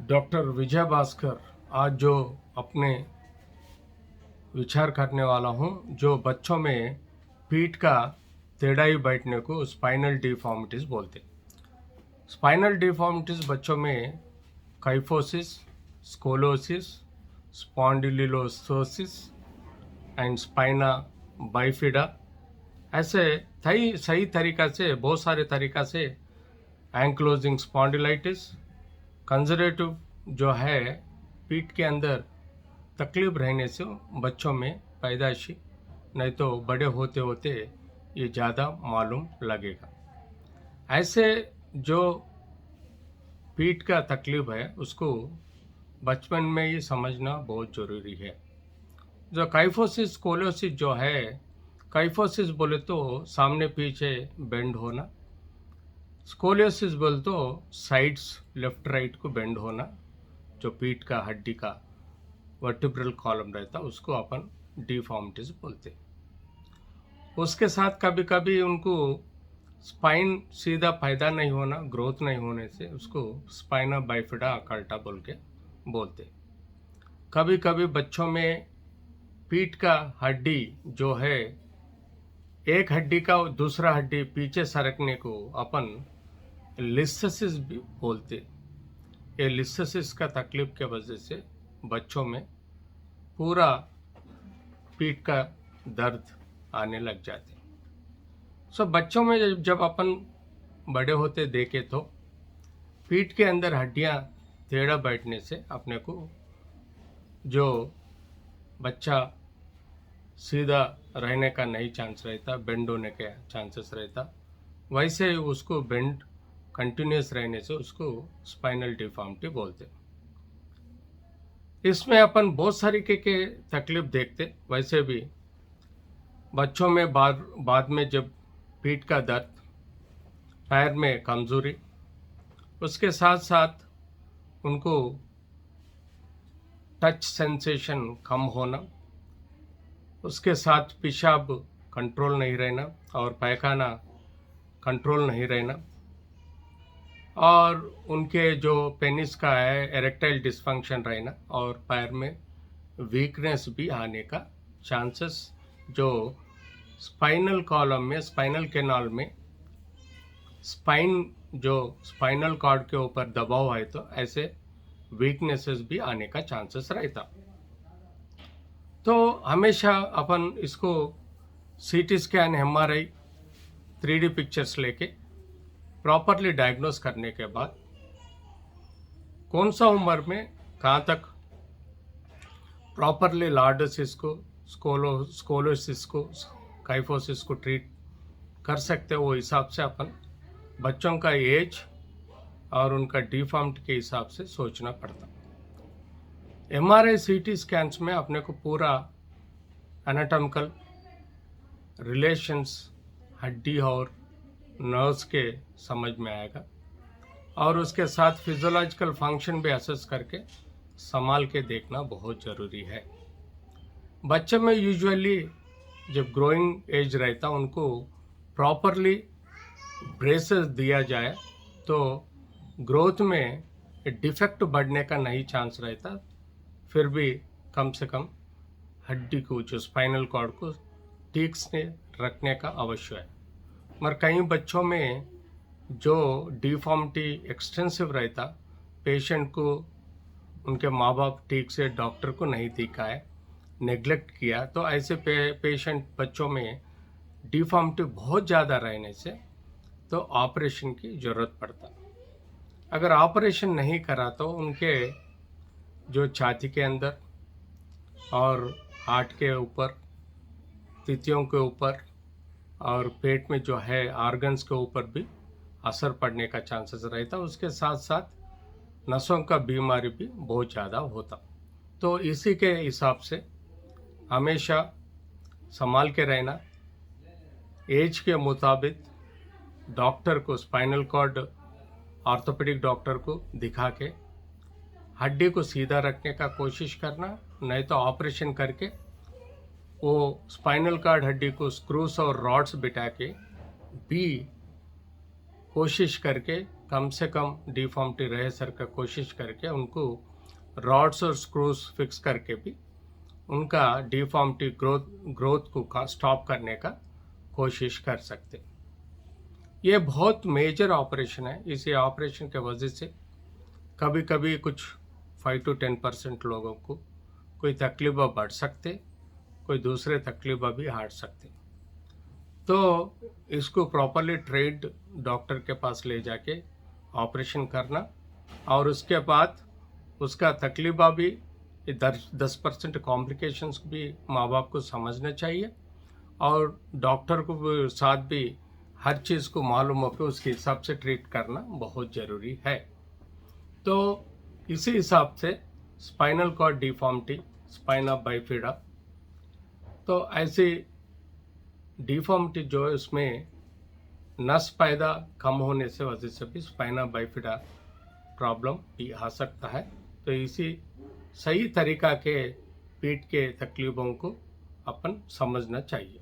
Doctor विजय भास्कर आज जो अपने विचार करने वाला हूँ, जो बच्चों में पीठ का तेढ़ाई बैठने को स्पाइनल डिफॉर्मिटीज बोलते। स्पाइनल डिफॉर्मिटीज बच्चों में kyphosis, scoliosis, स्पॉन्डिलोलिथोसिस and spina bifida ऐसे सही तरीका से, बहुत सारे तरीका से एंक्लोजिंग स्पॉन्डिलाइटिस, कंजर्वेटिव जो है पीठ के अंदर तकलीफ रहने से बच्चों में पैदाइशी, नहीं तो बड़े होते होते ये ज़्यादा मालूम लगेगा। ऐसे जो पीठ का तकलीफ है उसको बचपन में ही समझना बहुत ज़रूरी है। जो काइफोसिस स्कोलोसिस जो है, काइफोसिस बोले तो सामने पीछे बेंड होना, स्कोलियोसिस बोले तो साइड्स लेफ्ट राइट को बेंड होना, जो पीठ का हड्डी का वर्टिब्रल कॉलम रहता उसको अपन डिफॉर्मिटीज बोलते। उसके साथ कभी कभी उनको स्पाइन सीधा पैदा नहीं होना, ग्रोथ नहीं होने से उसको स्पाइना बाइफिडा अकल्टा बोल के बोलते। कभी कभी बच्चों में पीठ का हड्डी जो है, एक हड्डी का दूसरा हड्डी पीछे सरकने को अपन लिस्थेसिस भी बोलते। ये लिस्थेसिस का तकलीफ के वजह से बच्चों में पूरा पीठ का दर्द आने लग जाते। सो बच्चों में जब अपन बड़े होते देखे तो पीठ के अंदर हड्डियां टेढ़ा बैठने से अपने को जो बच्चा सीधा रहने का नहीं चांस रहता, बेंड होने के चांसेस रहता, वैसे ही उसको बेंड कंटिन्यूस रहने से उसको स्पाइनल डिफॉर्मिटी बोलते। इसमें अपन बहुत सारी के तकलीफ देखते। वैसे भी बच्चों में बाद में जब पीठ का दर्द, पैर में कमजोरी, उसके साथ साथ उनको टच सेंसेशन कम होना, उसके साथ पेशाब कंट्रोल नहीं रहना और पैखाना कंट्रोल नहीं रहना, और उनके जो पेनिस का है एरेक्टाइल डिस्फंक्शन रहना और पैर में वीकनेस भी आने का चांसेस, जो स्पाइनल कॉलम में, स्पाइनल कैनाल में स्पाइन जो स्पाइनल कॉर्ड के ऊपर दबाव है तो ऐसे वीकनेसेस भी आने का चांसेस रहता। तो हमेशा अपन इसको CT scan, MRI, 3D pictures लेके प्रॉपरली डायग्नोस करने के बाद कौन सा उम्र में कहाँ तक प्रॉपरली लॉर्डोसिस को, स्कोलोसिस को, काइफोसिस को ट्रीट कर सकते, वो हिसाब से अपन बच्चों का एज और उनका डिफॉर्मिटी के हिसाब से सोचना पड़ता। एमआरआई, सीटी स्कैन्स में अपने को पूरा एनाटॉमिकल रिलेशंस हड्डी और नर्व्स के समझ में आएगा और उसके साथ फिजियोलॉजिकल फंक्शन भी असेस करके संभाल के देखना बहुत ज़रूरी है। बच्चे में यूजुअली जब ग्रोइंग एज रहता उनको प्रॉपरली ब्रेसेस दिया जाए तो ग्रोथ में डिफेक्ट बढ़ने का नहीं चांस रहता, फिर भी कम से कम हड्डी को, जो स्पाइनल कॉर्ड को ठीक से रखने का अवश्य है। मगर कई बच्चों में जो डिफॉर्मिटी एक्सटेंसिव रहता, पेशेंट को उनके माँ बाप ठीक से डॉक्टर को नहीं दिखाए, नेग्लेक्ट किया, तो ऐसे पेशेंट बच्चों में डिफॉर्मिटी बहुत ज़्यादा रहने से तो ऑपरेशन की ज़रूरत पड़ता। अगर ऑपरेशन नहीं करा तो उनके जो छाती के अंदर और हार्ट के ऊपर, तिथियों के ऊपर और पेट में जो है ऑर्गन्स के ऊपर भी असर पड़ने का चांसेस रहता। उसके साथ साथ नसों का बीमारी भी बहुत ज़्यादा होता। तो इसी के हिसाब से हमेशा संभाल के रहना, एज के मुताबिक डॉक्टर को, स्पाइनल कॉर्ड ऑर्थोपेडिक डॉक्टर को दिखा के हड्डी को सीधा रखने का कोशिश करना, नहीं तो ऑपरेशन करके वो स्पाइनल कॉर्ड हड्डी को स्क्रूस और रॉड्स बिठा के भी कोशिश करके कम से कम डिफॉर्मिटी रहे सर का कोशिश करके उनको रॉड्स और स्क्रूज फिक्स करके भी उनका डिफॉर्मिटी ग्रोथ को स्टॉप करने का कोशिश कर सकते। ये बहुत मेजर ऑपरेशन है। इसी ऑपरेशन के वजह से कभी कभी कुछ 5 to 10% लोगों को कोई तकलीफ बढ़ सकते, कोई दूसरे तकलीफ भी हट सकते। तो इसको प्रॉपरली ट्रेन्ड डॉक्टर के पास ले जाके ऑपरेशन करना और उसके बाद उसका तकलीफ भी 10% कॉम्प्लिकेशंस भी माँ बाप को समझना चाहिए और डॉक्टर को साथ भी हर चीज़ को मालूम हो के उसके हिसाब से ट्रीट करना बहुत ज़रूरी है। तो इसी हिसाब से spinal cord deformity, spina bifida, तो ऐसी डिफॉर्मिटी जो है उसमें नस पैदा कम होने से वजह से भी स्पाइना बाइफिडा प्रॉब्लम भी आ सकता है। तो इसी सही तरीका के पीठ के तकलीफों को अपन समझना चाहिए।